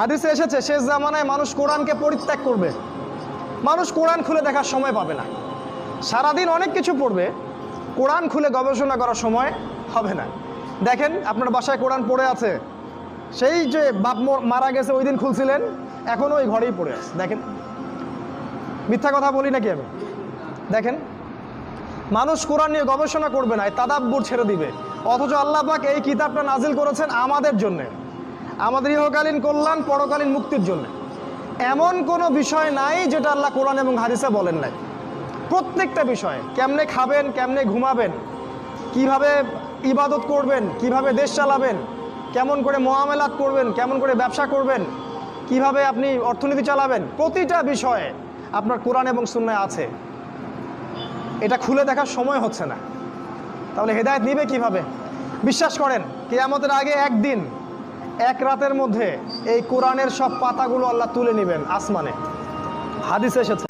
হাদিসে এসেছে শেষ জামানায় মানুষ কোরআনকে পরিত্যাগ করবে। মানুষ কোরআন খুলে দেখার সময় পাবে না। সারাদিন অনেক কিছু পড়বে, কোরআন খুলে গবেষণা করার সময় হবে না। দেখেন আপনার বাসায় কোরআন পড়ে আছে, সেই যে বাপ মারা গেছে ওই দিন খুলছিলেন, এখনও ওই ঘরেই পড়ে আছে। দেখেন, মিথ্যা কথা বলি নাকি আমি? দেখেন, মানুষ কোরআন নিয়ে গবেষণা করবে না, তাদাব্বুর ছেড়ে দিবে। অথচ আল্লাহ পাক এই কিতাবটা নাজিল করেছেন আমাদের জন্যে, আমাদের ইহকালীন কল্যাণ, পরকালীন মুক্তির জন্য। এমন কোনো বিষয় নাই যেটা আল্লাহ কোরআন এবং হাদিসে বলেন নাই। প্রত্যেকটা বিষয়, কেমনে খাবেন, কেমনে ঘুমাবেন, কিভাবে ইবাদত করবেন, কিভাবে দেশ চালাবেন, কেমন করে মুআমালাত করবেন, কেমন করে ব্যবসা করবেন, কিভাবে আপনি অর্থনীতি চালাবেন, প্রতিটা বিষয়ে আপনার কোরআন এবং সুন্নাহ আছে। এটা খুলে দেখার সময় হচ্ছে না, তাহলে হেদায়েত নিবে কিভাবে? বিশ্বাস করেন, কিয়ামতের আগে একদিন, এক রাতের মধ্যে এই কোরআনের সব পাতাগুলো আল্লাহ তুলে নেবেন আসমানে। হাদিসে এসেছে।